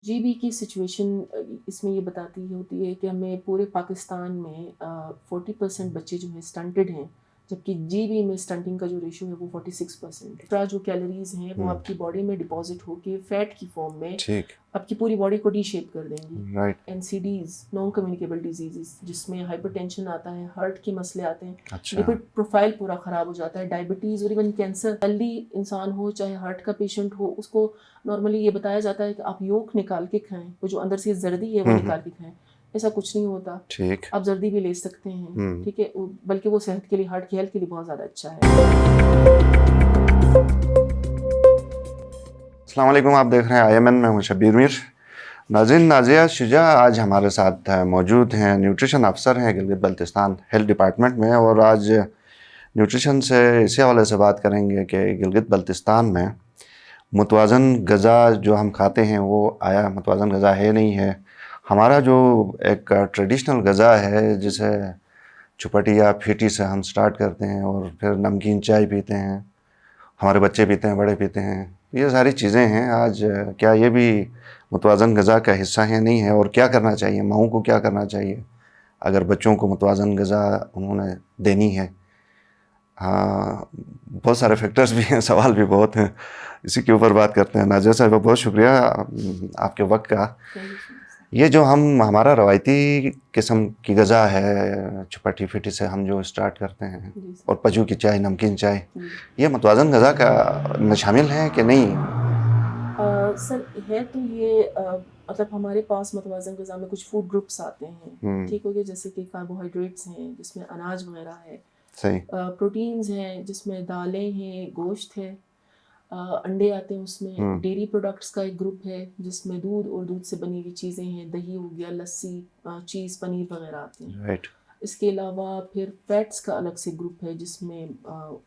GB کی situation اس میں یہ بتاتی ہوتی ہے کہ ہمیں پورے پاکستان میں 40% بچے جو ہیں اسٹنٹڈ ہیں، جبکہ GB میں اسٹنٹنگ کا جو ریشو ہے وہ 46% ہے۔ ایکسٹرا جو کیلوریز ہیں وہ آپ کی باڈی میں ڈپازٹ ہو کے فیٹ کی فارم میں ٹھیک آپ کی پوری باڈی کو ڈی شیپ کر دیں گی۔ Right NCDs naan communicable diseases جس میں ہائپر ٹینشن آتا ہے، ہارٹ کے مسئلے آتے ہیں، اچھا لپڈ پروفائل پورا خراب ہو جاتا ہے، ڈائبٹیز اور ایون کینسر۔ ہیلدی انسان ہو چاہے ہارٹ کا پیشنٹ ہو، اس کو نارملی یہ بتایا جاتا ہے کہ آپ یولک نکال کے کھائیں، وہ جو اندر سے زردی ہے وہ نکال کے کھائیں۔ ایسا کچھ نہیں ہوتا، ٹھیک آپ زردی بھی لے سکتے ہیں، ٹھیک ہے، بلکہ وہ صحت کے لیے، ہارٹ کی ہیلتھ کے لیے بہت زیادہ اچھا ہے۔ السلام علیکم، آپ دیکھ رہے ہیں IMN، میں ہوں شبیر میر۔ ناظرین، نازیہ شجاع آج ہمارے ساتھ موجود ہیں، نیوٹریشن افسر ہیں گلگت بلتستان ہیلتھ ڈپارٹمنٹ میں، اور آج نیوٹریشن سے اسی حوالے سے بات کریں گے کہ گلگت بلتستان میں متوازن غذا جو ہم کھاتے ہیں وہ آیا متوازن غذا ہے نہیں ہے۔ ہمارا جو ایک ٹریڈیشنل غذا ہے جسے چپٹی یا پھیٹی سے ہم سٹارٹ کرتے ہیں اور پھر نمکین چائے پیتے ہیں، ہمارے بچے پیتے ہیں، بڑے پیتے ہیں، یہ ساری چیزیں ہیں۔ آج کیا یہ بھی متوازن غذا کا حصہ ہے نہیں ہے؟ اور کیا کرنا چاہیے، ماؤں کو کیا کرنا چاہیے اگر بچوں کو متوازن غذا انہوں نے دینی ہے؟ ہاں، بہت سارے فیکٹرز بھی ہیں، سوال بھی بہت ہیں، اسی کے اوپر بات کرتے ہیں۔ نازیہ صاحبہ، بہت شکریہ آپ کے وقت کا۔ یہ جو ہمارا روایتی قسم کی غذا ہے، چپٹی پھٹی سے ہم جو اسٹارٹ کرتے ہیں، اور پجو کی چائے، نمکین چائے، یہ متوازن غذا کا میں شامل ہے کہ نہیں؟ سر ہے تو یہ مطلب ہمارے پاس متوازن غذا میں کچھ فوڈ گروپس آتے ہیں، ٹھیک ہو گیا، جیسے کہ کاربوہائیڈریٹس ہیں جس میں اناج وغیرہ ہے، صحیح، پروٹینز ہیں جس میں دالیں ہیں، گوشت ہے، انڈے آتے ہیں، اس میں ڈیری پروڈکٹس کا ایک گروپ ہے جس میں دودھ اور دودھ سے بنی ہوئی چیزیں ہیں، دہی ہو گیا، لسی، چیز، پنیر وغیرہ آتے ہیں۔ رائٹ، اس کے علاوہ پھر فیٹس کا الگ سے گروپ ہے جس میں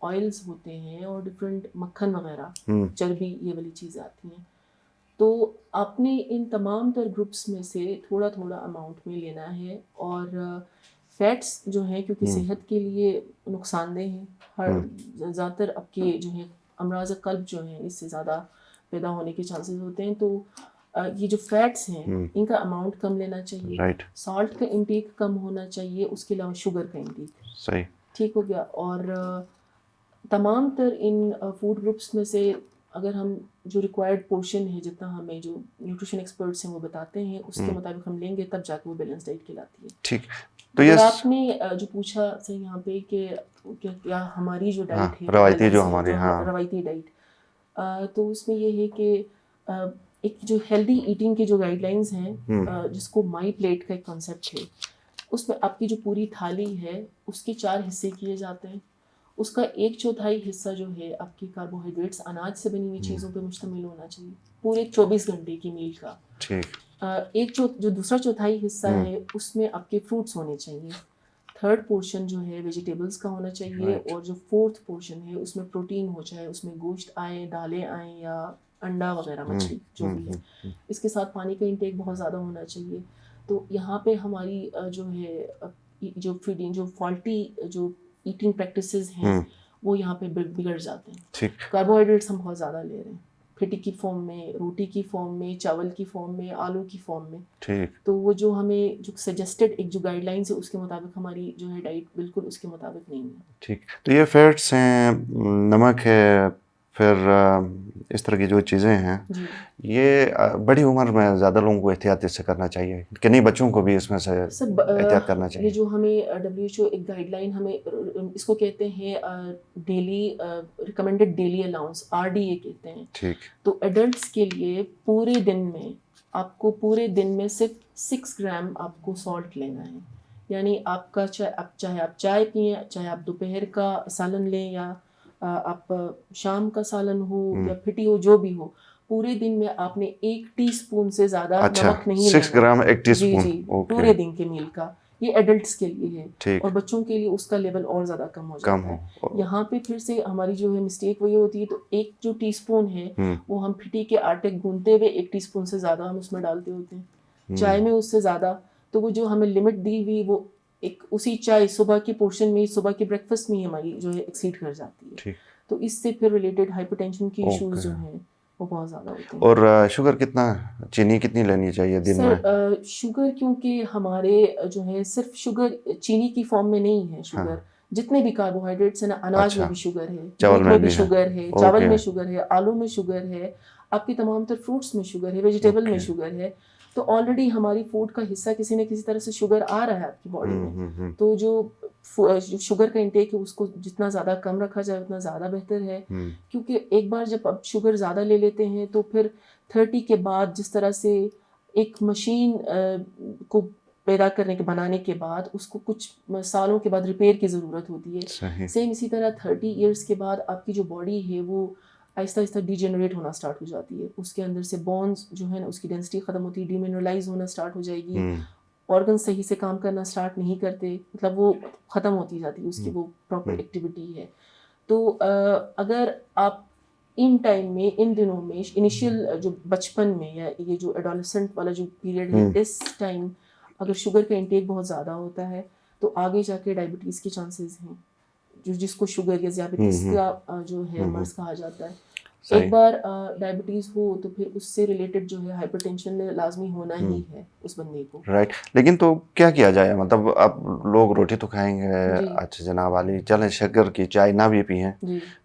آئلز ہوتے ہیں اور ڈفرینٹ مکھن وغیرہ، چربی، یہ والی چیزیں آتی ہیں۔ تو آپ نے ان تمام تر گروپس میں سے تھوڑا تھوڑا اماؤنٹ میں لینا ہے، اور فیٹس جو ہیں کیونکہ صحت کے لیے نقصان دہ ہیں، زیادہ تر اب کے جو ہیں امراض قلب جو ہیں اس سے زیادہ پیدا ہونے کے چانسز ہوتے ہیں، تو یہ جو فیٹس ہیں ان کا اماؤنٹ کم لینا چاہیے، رائٹ، سالٹ کا انٹیک کم ہونا چاہیے، اس کے علاوہ شوگر کا انٹیک، صحیح، ٹھیک ہو گیا۔ اور تمام تر ان فوڈ گروپس میں سے اگر ہم جو ریکوائرڈ پورشن ہے، جتنا ہمیں جو نیوٹریشن ایکسپرٹس ہیں وہ بتاتے ہیں، اس کے مطابق ہم لیں گے، تب جا کے وہ بیلنس ڈائٹ کہلاتی ہے۔ ٹھیک، تو اگر یہ آپ نے جو پوچھا سر یہاں پہ کہ کیا ہماری جو ڈائٹ ہے روایتی جو بیلنس ہے، ہماری، جو روایتی ڈائٹ، تو اس میں یہ ہے کہ ایک جو ہیلدی ایٹنگ کے جو گائیڈ لائنز ہیں، جس کو مائی پلیٹ کا ایک کانسیپٹ ہے، اس میں آپ کی جو پوری تھالی ہے اس کے 4 حصے کیے جاتے ہیں۔ اس کا 1/4 حصہ جو ہے آپ کی کاربوہائیڈریٹس، اناج سے بنی ہوئی چیزوں پہ مشتمل ہونا چاہیے پورے 24 گھنٹے کی میل کا۔ ٹھیک، جو دوسرا 1/4 حصہ ہے اس میں آپ کے فروٹس ہونے چاہیے، 3rd پورشن جو ہے ویجیٹیبلس کا ہونا چاہیے، اور جو 4th پورشن ہے اس میں پروٹین ہو، چاہے اس میں گوشت آئے، دالیں آئیں، یا انڈا وغیرہ، مچھلی جو بھی ہے۔ اس کے ساتھ پانی کا انٹیک بہت زیادہ ہونا چاہیے۔ تو یہاں پہ ہماری جو ہے جو فیڈنگ، جو فالٹی جو ایٹنگ پریکٹسز ہیں وہ یہاں پہ بگڑ جاتے ہیں۔ ٹھیک، کاربوہائیڈریٹس ہم بہت زیادہ لے رہے ہیں، پھٹی کی فارم میں، روٹی کی فارم میں، چاول کی فارم میں، آلو کی فارم میں۔ ٹھیک، تو وہ جو ہمیں جو سجیسٹڈ ایک جو گائیڈ لائنس ہے اس کے مطابق ہماری جو ہے ڈائٹ بالکل اس کے مطابق نہیں ہے۔ ٹھیک، تو یہ فیٹس ہیں، نمک ہے، پھر اس طرح کی جو چیزیں ہیں، یہ بڑی عمر میں زیادہ لوگوں کو احتیاط اس سے کرنا چاہیے کہ نہیں؟ بچوں کو بھی اس میں سے احتیاط کرنا چاہیے؟ یہ جو ہمیں WHO ایک گائیڈ لائن ہمیں اس کو کہتے ہیں daily recommended daily allowance, RDA کہتے ہیں۔ ٹھیک، تو ایڈلٹس کے لیے پورے دن میں آپ کو پورے دن میں صرف 6 گرام آپ کو سالٹ لینا ہے، یعنی آپ کا چاہے آپ چائے پئیں، چاہے آپ دوپہر کا سالن لیں، یا آپ شام کا سالن ہو یا پھٹی ہو، جو بھی ہو، پورے دن میں آپ نے 1 ٹی اسپون سے زیادہ نمک نہیں لینا۔ 6 گرام 1 ٹی جی اسپون، جی، پورے دن کے میل کا، یہ ایڈلٹس کے لیے ہے، ٹھیک، اور بچوں کے لیے اس کا لیول اور زیادہ کم ہو کم جاتا ہے۔ ہو، یہاں پہ پھر سے ہماری جو ہے مسٹیک وہی ہوتی ہے، تو 1 جو ٹی اسپون ہے وہ ہم پھٹی کے آٹے گوندتے ہوئے 1 ٹی اسپون سے زیادہ ہم اس میں ڈالتے ہوتے ہیں، چائے میں اس سے زیادہ، تو وہ جو ہمیں لمٹ دی ہوئی وہ ایک اسی چائے صبح کے پورشن میں، صبح کے بریک فاسٹ میں ہی ہماری جو ہے ایکسیڈ کر جاتی ہے۔ ٹھیک، تو اس سے پھر ریلیٹڈ ہائپر ٹینشن کی ایشوز جو ہیں وہ بہت زیادہ ہوتے ہیں. اور شوگر چینی کتنی لینی چاہیے دن میں؟ سر شوگر کیونکہ ہمارے جو ہے صرف شوگر چینی کی فارم میں نہیں ہے شوگر. جتنے بھی کاربوہائیڈریٹس ہیں نا، اناج میں بھی شوگر ہے، میٹ میں بھی شوگر ہے، چاول میں شوگر ہے، آلو میں شوگر ہے، آپ کی تمام تر فروٹس میں شوگر ہے، ویجیٹیبل میں شوگر ہے. تو آلریڈی ہماری فوڈ کا حصہ کسی نہ کسی طرح سے شوگر آ رہا ہے آپ کی باڈی میں. تو جو شوگر کا انٹیک ہے اس کو جتنا زیادہ کم رکھا جائے اتنا زیادہ بہتر ہے. کیونکہ ایک بار جب آپ شوگر زیادہ لے لیتے ہیں تو پھر 30 کے بعد جس طرح سے ایک مشین کو پیدا کرنے کے بنانے کے بعد اس کو کچھ سالوں کے بعد ریپیئر کی ضرورت ہوتی ہے. سیم اسی طرح 30 ایئرس کے بعد آپ کی جو باڈی ہے وہ آہستہ آہستہ ڈی جنریٹ ہونا اسٹارٹ ہو جاتی ہے. اس کے اندر سے بونز جو ہے نا اس کی ڈینسٹی ختم ہوتی ہے، ڈی منرلائز ہونا اسٹارٹ ہو جائے گی. آرگن صحیح سے کام کرنا اسٹارٹ نہیں کرتے، مطلب وہ ختم ہوتی جاتی ہے اس کی وہ پراپر ایکٹیویٹی ہے. تو اگر آپ ان ٹائم میں، ان دنوں میں، انیشیل جو بچپن میں یا یہ جو ایڈولسنٹ والا جو پیریڈ ہے اس ٹائم اگر شوگر کا انٹیک بہت زیادہ ہوتا ہے تو آگے جا کے ڈائبٹیز کے چانسز ہیں، جس کو شوگر یا ذیابیطس کا جو ہے مرض کہا جاتا ہے. ایک بار ڈائبٹیز ہو تو پھر اس سے ریلیٹڈ جو ہے ہائپر ٹینشن لازمی ہونا ہی ہے اس بندے کو. رائٹ. لیکن تو کیا کیا جائے؟ مطلب اب لوگ روٹی تو کھائیں گے، اچھا جناب والی، چلیں شکر کی چائے نہ بھی پئیں،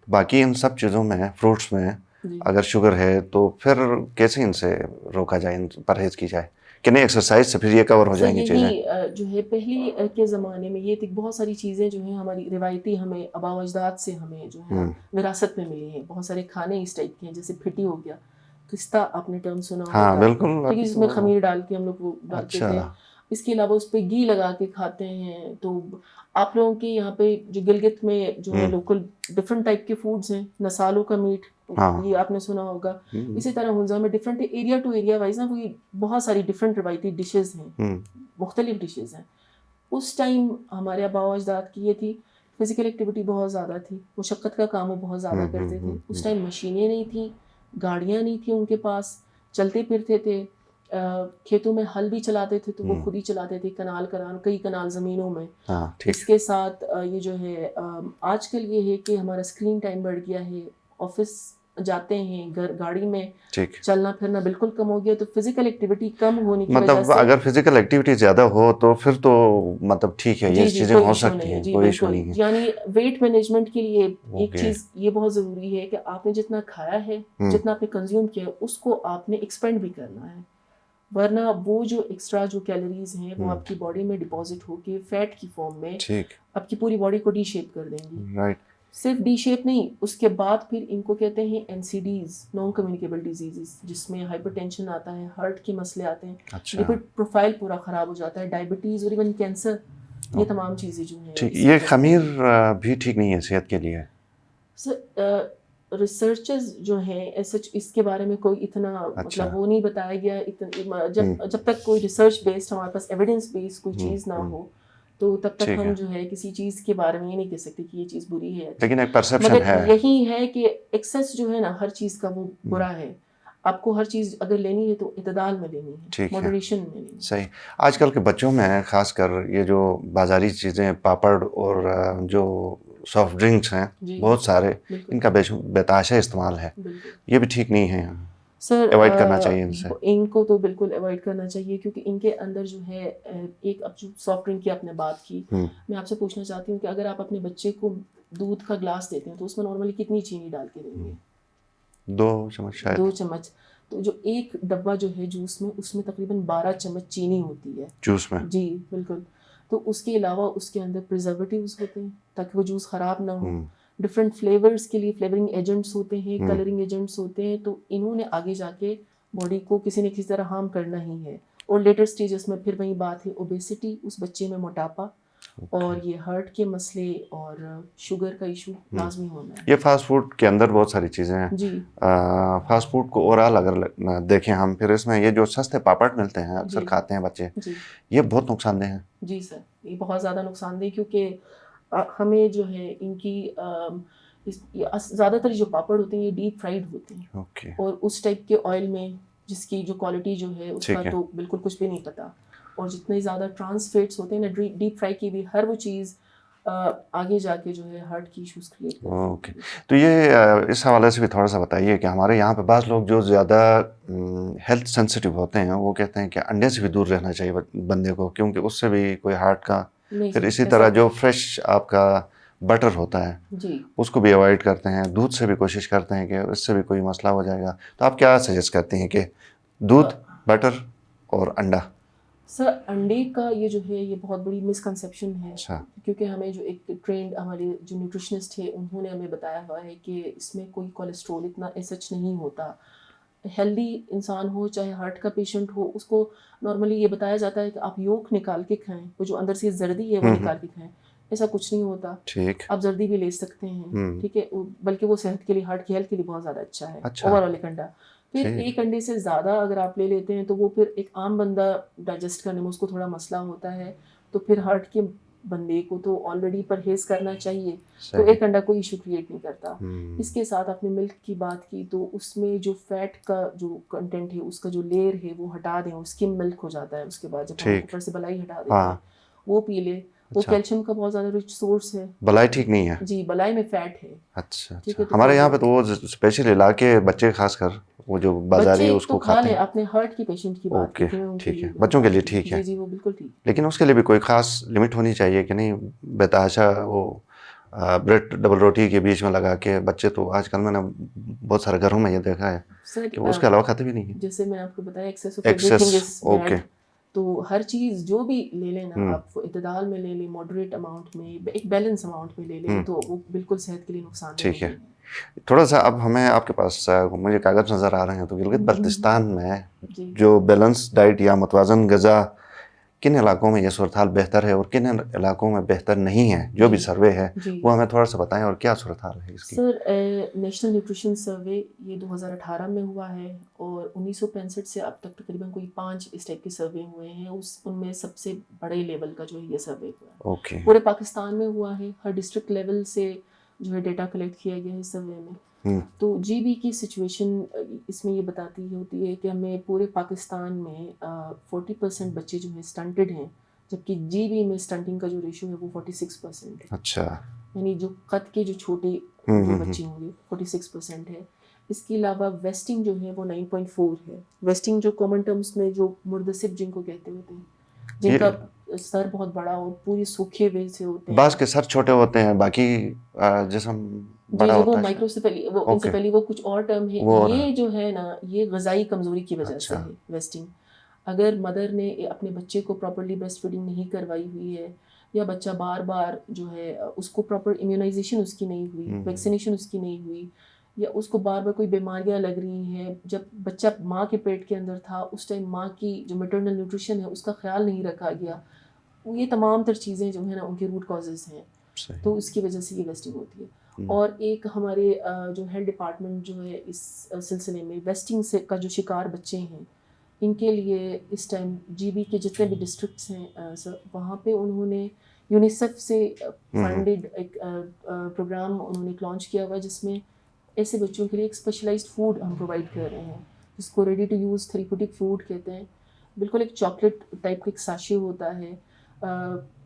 باقی ان سب چیزوں میں، فروٹس میں اگر شوگر ہے تو پھر کیسے ان سے روکا جائے، پرہیز کی جائے کہ نہیں ایکسرسائز سے پھر یہ کور ہو جائیں گی چیزیں؟ جو ہے پہلی کے زمانے میں یہ تھی بہت ساری چیزیں جو ہیں ہماری روایتی ہمیں آباء و اجداد سے ہمیں جو ہے وراثت میں ملی ہیں. بہت سارے کھانے اس ٹائپ کے ہیں، جیسے پھٹی ہو گیا، قسطہ آپ نے ٹرم سنا ہوگا. بالکل. ٹھیک ہے، جس میں خمیر ڈال کے ہم لوگ وہ ڈالتے تھے. اس کے علاوہ اس پہ گھی لگا کے کھاتے ہیں. تو آپ لوگوں کے یہاں پہ جو گلگت میں جو ہے لوکل ڈفرنٹ ٹائپ کے فوڈز ہیں، نسالوں کا میٹ یہ آپ نے سنا ہوگا. اسی طرح ہنزا میں different area to area wise نا وہ بہت ساری ڈفرنٹ روایتی ڈشز ہیں، مختلف ڈشز ہیں. اس ٹائم ہمارے آباء و اجداد کی یہ تھی فزیکل ایکٹیویٹی بہت زیادہ تھی، مشقت کا کام وہ بہت زیادہ کرتے تھے. اس ٹائم مشینیں نہیں تھیں، گاڑیاں نہیں تھیں ان کے پاس، چلتے پھرتے تھے. کھیتوں میں ہل بھی چلاتے تھے تو وہ خود ہی چلاتے تھے، کئی کنال زمینوں میں. اس کے ساتھ یہ جو ہے آج کل یہ ہے کہ ہمارا اسکرین ٹائم بڑھ گیا ہے، آفس جاتے ہیں، گاڑی میں چلنا پھرنا بالکل کم ہو گیا. تو فزیکل ایکٹیویٹی کم ہونے کی وجہ سے، اگر فزیکل ایکٹیویٹی زیادہ ہو تو پھر تو مطلب ٹھیک ہے، یہ چیزیں ہو سکتی ہیں، کوئی ایشو نہیں ہے. یعنی ویٹ مینجمنٹ کے لیے ایک چیز یہ بہت ضروری ہے کہ آپ نے جتنا کھایا ہے، جتنا آپ نے کنزیوم کیا ہے، اس کو آپ نے ایکسپینڈ بھی کرنا ہے. ورنہ وہ جو ایکسٹرا جو کیلوریز ہیں وہ آپ کی باڈی میں ڈپازٹ ہو کے فیٹ کی فارم میں آپ کی پوری باڈی کو ڈی شیپ کر دیں گی. صرف ڈی شیپ نہیں، اس کے بعد پھر ان کو کہتے ہیں NCDs، نان کمیونیکیبل ڈیزیزز، جس میں ہائپر ٹینشن آتا ہے، ہارٹ کے مسئلے آتے ہیں، لپڈ پروفائل پورا خراب ہو جاتا ہے، ڈائبٹیز اور ایون کینسر. یہ تمام چیزیں جو ہیں یہ خمیر بھی ٹھیک نہیں ہے صحت کے لیے. ریسرچز جو ہیں اس کے بارے میں کوئی اتنا مطلب وہ نہیں بتایا گیا. جب تک کوئی ریسرچ بیسڈ ہمارے پاس ایویڈنس بیسڈ کوئی چیز نہ ہو تو تب تک ہم جو ہے کسی چیز کے بارے میں یہ نہیں کہہ سکتے کہ یہ چیز بری ہے. لیکن ایک پرسیپشن ہے، مگر یہی ہے کہ ایکسیس جو ہے نا ہر چیز کا وہ برا ہے. آپ کو ہر چیز اگر لینی ہے تو اعتدال میں لینی ہے، ماڈریشن میں لینی ہے. صحیح. آج کل کے بچوں میں خاص کر یہ جو بازاری چیزیں، پاپڑ اور جو سافٹ ڈرنکس ہیں بہت سارے، ان کا بے تحاشا استعمال ہے. یہ بھی ٹھیک نہیں ہے سر. اوائڈ کرنا چاہیے ان سے. ان کو تو بالکل اوائڈ کرنا چاہیے کیونکہ ان کے اندر جو ہے ایک، اب جو سافٹ ڈرنک کی آپ نے بات کی، میں آپ سے پوچھنا چاہتی ہوں کہ اگر آپ اپنے بچے کو دودھ کا گلاس دیتے ہیں تو اس میں نارملی کتنی چینی ڈال کے دیں گے؟ 2 چمچ شاید. 2 چمچ. تو جو ایک ڈبہ جو ہے جوس میں، اس میں تقریباً 12 چمچ چینی ہوتی ہے جوس میں. جی بالکل. تو اس کے علاوہ اس کے اندر پرزرویٹیوز ہوتے ہیں تاکہ وہ جوس خراب نہ ہو. ڈفرینٹ فلیورز کے لیے فلیورنگ ایجنٹس ہوتے ہیں، کلرنگ ایجنٹس ہوتے ہیں. تو انہوں نے آگے جا کے باڈی کو کسی نہ کسی طرح ہارم کرنا ہی ہے. اور لیٹر سٹیجز میں پھر وہی بات ہے، اوبیسٹی، اس بچے میں موٹاپا اور یہ ہارٹ کے مسئلے اور شوگر کا ایشو لازمی ہونا ہے. یہ فاسٹ فوڈ کے اندر بہت ساری چیزیں ہیں. جی. فاسٹ فوڈ کو اوورآل اگر دیکھیں ہم، پھر اس میں یہ جو سستے پاپڑ ملتے ہیں اکثر کھاتے ہیں بچے، یہ بہت نقصان دہ ہیں. جی سر، یہ بہت زیادہ نقصان دہ، کیونکہ ہمیں جو ہے ان کی زیادہ تر جو پاپڑ ہوتے ہیں یہ ڈیپ فرائیڈ ہوتے ہیں، اور اس ٹائپ کے آئل میں جس کی جو کوالٹی جو ہے اس کا تو بالکل کچھ بھی نہیں پتا. اور جتنے زیادہ ٹرانس فیٹس ہوتے ہیں نا، ڈیپ فرائی کی بھی ہر وہ چیز آگے جا کے جو ہے ہارٹ کی ایشوز کریٹ کرتے ہیں. اوکے. تو یہ اس حوالے سے بھی تھوڑا سا بتائیے کہ ہمارے یہاں پہ بعض لوگ جو زیادہ ہیلتھ سینسٹیو ہوتے ہیں وہ کہتے ہیں کہ انڈے سے بھی دور رہنا چاہیے بندے کو، کیونکہ اس سے بھی کوئی ہارٹ کا، پھر اسی طرح جو فریش آپ کا بٹر ہوتا ہے جی اس کو بھی اوائڈ کرتے ہیں، دودھ سے بھی کوشش کرتے ہیں کہ اس سے بھی کوئی مسئلہ ہو جائے گا. تو آپ کیا سجیسٹ کرتے ہیں کہ دودھ، بٹر اور انڈا؟ سر انڈے کا یہ جو ہے یہ بہت بڑی مسکنسیپشن ہے. اچھا. کیونکہ ہمیں جو ایک ٹرینڈ ہمارے جو نیوٹریشنسٹ ہے انہوں نے ہمیں بتایا ہوا ہے کہ اس میں کوئی کولیسٹرول اتنا سچ نہیں ہوتا. ہیلدی انسان ہو چاہے ہارٹ کا پیشنٹ ہو، اس کو نارملی یہ بتایا جاتا ہے کہ آپ یولک نکال کے کھائیں، وہ جو اندر سے زردی ہے وہ نکال کے کھائیں. ایسا کچھ نہیں ہوتا. ٹھیک. آپ زردی بھی لے سکتے ہیں، ٹھیک ہے، بلکہ وہ صحت کے لیے، ہارٹ کی ہیلتھ کے لیے بہت زیادہ اچھا ہے. اوور آل ایک انڈا. پھر ایک انڈے سے زیادہ اگر آپ لے لیتے ہیں تو وہ پھر ایک عام بندہ ڈائجسٹ کرنے میں اس کو تھوڑا مسئلہ ہوتا ہے. تو پھر ہارٹ کے بندے کو تو آلریڈی پرہیز کرنا چاہیے. تو ایک انڈا کوئی ایشو کریٹ نہیں کرتا. اس کے ساتھ آپ نے ملک کی بات کی تو اس میں جو فیٹ کا جو کنٹینٹ ہے، اس کا جو لیئر ہے وہ ہٹا دیں، اسکم ملک ہو جاتا ہے. اس کے بعد جب ہم اوپر سے بلائی ہٹا دیتے ہیں وہ پی لے. وہ کیلشیم کا بہت زیادہ رچ سورس ہے. بلائی ٹھیک نہیں ہے؟ جی بلائی میں فیٹ ہے. اچھا. ہمارے یہاں پہ تو وہ اسپیشلی لا کے بچے خاص کر وہ جو بازاری ہے اس کو کھاتے ہیں. اپنے ہارٹ کی پیشنٹ کی بات کی تھی. ٹھیک ہے، بچوں کے لیے ٹھیک ہے. جی وہ بالکل ٹھیک. لیکن اس کے لیے بھی کوئی خاص لمٹ ہونی چاہیے کہ نہیں؟ بتاشا وہ بریڈ ڈبل روٹی کے بیچ میں لگا کے بچے، تو آج کل میں نے بہت سارے گھروں میں یہ دیکھا ہے کہ اس کے علاوہ کھاتے بھی نہیں ہیں. جیسے میں آپ کو بتایا ایکسیس. اوکے. تو ہر چیز جو بھی لے لیں نا آپ، اعتدال میں لے لیں، ماڈریٹ اماؤنٹ میں، ایک بیلنس اماؤنٹ میں لے لیں تو وہ بالکل صحت کے لیے نقصان نہیں. ٹھیک ہے. تھوڑا سا اب ہمیں آپ کے پاس مجھے کاغذ نظر آ رہے ہیں، تو گلگت بلتستان میں جو بیلنس ڈائٹ یا متوازن غذا کن علاقوں میں یہ صورتحال بہتر ہے اور کن علاقوں میں بہتر نہیں ہے، جو بھی سروے ہے وہ ہمیں تھوڑا سا بتائیں اور کیا صورتحال ہے اس کی. سر نیشنل نیوٹریشن سروے یہ 2018 میں ہوا ہے اور 1965 سے اب تک تقریباً کوئی 5 اس ٹائپ کے سروے ہوئے ہیں. ان میں سب سے بڑے لیول کا جو ہے یہ سروے ہوا ہے. پورے پاکستان میں ہوا ہے. ہر ڈسٹرکٹ لیول سے جو ہے ڈیٹا کلیکٹ کیا گیا ہے اس سروے میں. تو جی بی کی سچویشن اس میں یہ بتاتی ہوتی ہے کہ ہمیں پورے پاکستان میں 40% بچے جو ہیں اسٹنٹڈ ہیں، جبکہ جی بی میں اسٹنٹنگ کا جو ریشو ہے وہ 46% ہے. اچھا. یعنی جو قد کے جو چھوٹے جو بچے ہوں گے 46% ہے. اس کے علاوہ ویسٹنگ جو ہے وہ 9.4 ہے. ویسٹنگ جو کامن ٹرمز میں جو مردسب جن کو کہتے ہوتے ہیں، جن کا سر بہت بڑا اور پوری سوکھے ہوئے سے ہوتے ہیں. بعض کے سر چھوٹے ہوتے ہیں، باقی جسم بڑا ہوتا ہے. وہ مائکروسیفلی، وہ انسیفلی، وہ کچھ اور ٹرم ہے. یہ جو ہے نا یہ غذائی کمزوری کی وجہ سے ہے ویسٹنگ. اگر مدر نے اپنے بچے کو پراپرلی بریسٹ فیڈنگ نہیں کروائی ہوئی ہے، یا بچہ بار بار جو ہے اس کو پراپر امیونائزیشن اس کی نہیں ہوئی، ویکسینیشن اس کی نہیں ہوئی، یا اس کو بار بار کوئی بیماریاں لگ رہی ہیں، جب بچہ ماں کے پیٹ کے اندر تھا اس ٹائم ماں کی جو میٹرنل نیوٹریشن ہے اس کا خیال نہیں رکھا گیا، یہ تمام تر چیزیں جو ہیں نا ان کے روٹ کازز ہیں. تو اس کی وجہ سے یہ ویسٹنگ ہوتی ہے. اور ایک ہمارے جو ہیلتھ ڈپارٹمنٹ جو ہے اس سلسلے میں ویسٹنگ سے کا جو شکار بچے ہیں ان کے لیے اس ٹائم جی بی کے جتنے بھی ڈسٹرکٹس ہیں سر، وہاں پہ انہوں نے یونیسیف سے فنڈڈ ایک پروگرام انہوں نے لانچ کیا ہوا ہے، جس میں ایسے بچوں کے لیے ایک اسپیشلائزڈ فوڈ ہم پرووائڈ کر رہے ہیں، جس کو ریڈی ٹو یوز تھیریپوٹک فوڈ کہتے ہیں. بالکل ایک چاکلیٹ ٹائپ کا ایک ساشے ہوتا ہے.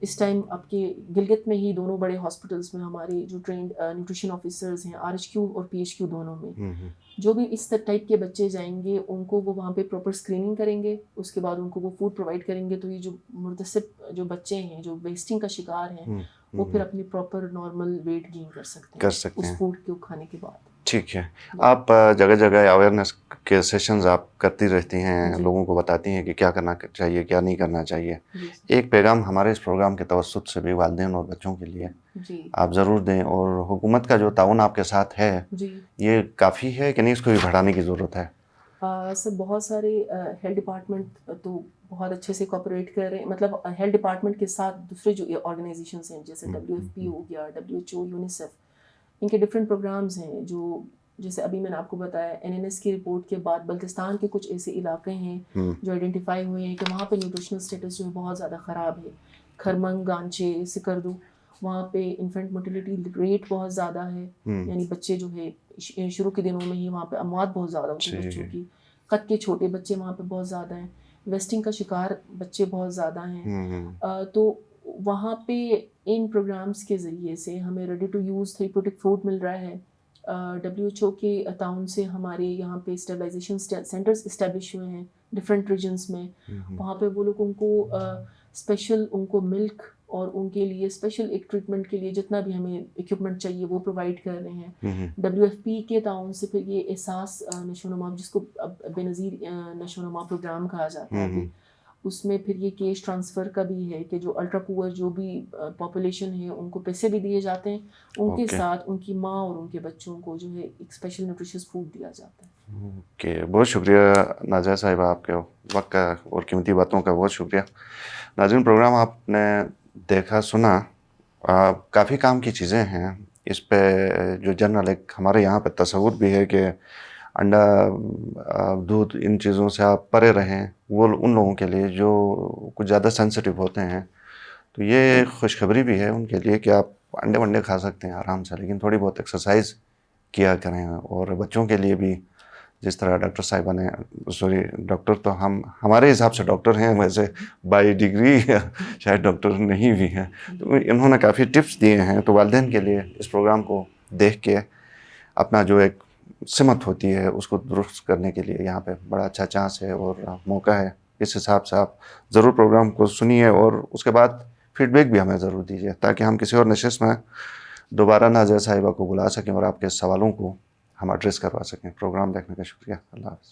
اس ٹائم آپ کے گلگت میں ہی دونوں بڑے ہاسپٹلس میں ہمارے جو ٹرینڈ نیوٹریشن آفیسرز ہیں، آر ایچ کیو اور پی ایچ کیو دونوں میں، جو بھی اس ٹائپ کے بچے جائیں گے ان کو وہ وہاں پہ پراپر اسکریننگ کریں گے. اس کے بعد ان کو وہ فوڈ پرووائڈ کریں گے. تو یہ جو مرتسب جو بچے ہیں جو ویسٹنگ کا شکار ہیں وہ پھر اپنی پراپر نارمل ویٹ گین کر سکتے ہیں اس فوڈ کو کھانے کے بعد. ٹھیک ہے. آپ جگہ جگہ اویئرنیس کے سیشنز آپ کرتی رہتی ہیں، لوگوں کو بتاتی ہیں کہ کیا کرنا چاہیے کیا نہیں کرنا چاہیے. ایک پیغام ہمارے اس پروگرام کے توسط سے بھی والدین اور بچوں کے لیے آپ ضرور دیں، اور حکومت کا جو تعاون آپ کے ساتھ ہے یہ کافی ہے کہ نہیں، اس کو بھی بڑھانے کی ضرورت ہے؟ سر بہت سارے ہیلتھ ڈپارٹمنٹ تو بہت اچھے سے کوآپریٹ کر رہے ہیں. مطلب ہیلتھ ڈپارٹمنٹ کے ساتھ دوسرے جو آرگنائزیشنس ہیں جیسے WFP ہو گیا، WHO، یونیسیف، ان کے ڈفرینٹ پروگرامز ہیں. جو جیسے ابھی میں نے آپ کو بتایا NNS کی رپورٹ کے بعد بلتستان کے کچھ ایسے علاقے ہیں جو آئیڈینٹیفائی ہوئے ہیں کہ وہاں پہ نیوٹریشنل اسٹیٹس جو ہے بہت زیادہ خراب ہے. کھرمنگ، گانچے، سکردو، وہاں پہ انفینٹ موٹیلیٹی ریٹ بہت زیادہ ہے. یعنی بچے جو ہے شروع کے دنوں میں ہی وہاں پہ اموات بہت زیادہ ہوتی ہیں بچوں کی. قد کے چھوٹے بچے وہاں پہ بہت زیادہ ہیں. ویسٹنگ کا شکار بچے بہت زیادہ ہیں. تو وہاں پہ ان پروگرامز کے ذریعے سے ہمیں ریڈی ٹو یوز تھیریپوٹک فوڈ مل رہا ہے. WHO کے تعاون سے ہمارے یہاں پہ اسٹیبلائزیشن سینٹرز اسٹیبلش ہوئے ہیں ڈفرینٹ ریجنس میں. وہاں پہ وہ لوگ ان کو اسپیشل ان کو ملک اور ان کے لیے اسپیشل ایک ٹریٹمنٹ کے لیے جتنا بھی ہمیں اکوپمنٹ چاہیے وہ پرووائڈ کر رہے ہیں. WFP کے تعاون سے پھر یہ احساس نشو و نما جس کو بے نظیر نشو و نما پروگرام کہا جاتا ہے, اس میں پھر یہ کیش ٹرانسفر کا بھی ہے کہ جو الٹرا پور جو بھی پاپولیشن ہے ان کو پیسے بھی دیے جاتے ہیں, ان کے ساتھ ان کی ماں اور ان کے بچوں کو جو ہے ایک اسپیشل نیوٹریشس فوڈ دیا جاتا ہے. اوکے, بہت شکریہ نازیہ صاحبہ, آپ کے وقت کا اور قیمتی باتوں کا بہت شکریہ. ناظرین, پروگرام آپ نے دیکھا سنا, کافی کام کی چیزیں ہیں اس پہ. جو جنرل ایک ہمارے یہاں پہ تصور بھی ہے کہ انڈا دودھ ان چیزوں سے آپ پرے رہیں, وہ ان لوگوں کے لیے جو کچھ زیادہ سینسٹیو ہوتے ہیں, تو یہ خوشخبری بھی ہے ان کے لیے کہ آپ انڈے ونڈے کھا سکتے ہیں آرام سے, لیکن تھوڑی بہت ایکسرسائز کیا کریں. اور بچوں کے لیے بھی جس طرح ڈاکٹر صاحبہ نے, ڈاکٹر تو ہمارے حساب سے ڈاکٹر ہیں, ویسے بائی ڈگری شاید ڈاکٹر نہیں بھی ہیں, تو انہوں نے کافی ٹپس دیے ہیں. تو والدین کے لیے اس پروگرام کو دیکھ کے اپنا جو ایک سمت ہوتی ہے اس کو درست کرنے کے لیے یہاں پہ بڑا اچھا چانس ہے اور موقع ہے. اس حساب سے آپ ضرور پروگرام کو سنیے اور اس کے بعد فیڈ بیک بھی ہمیں ضرور دیجیے, تاکہ ہم کسی اور نشست میں دوبارہ نازیہ صاحبہ کو بلا سکیں اور آپ کے سوالوں کو ہم ایڈریس کروا سکیں. پروگرام دیکھنے کا شکریہ. اللہ حافظ.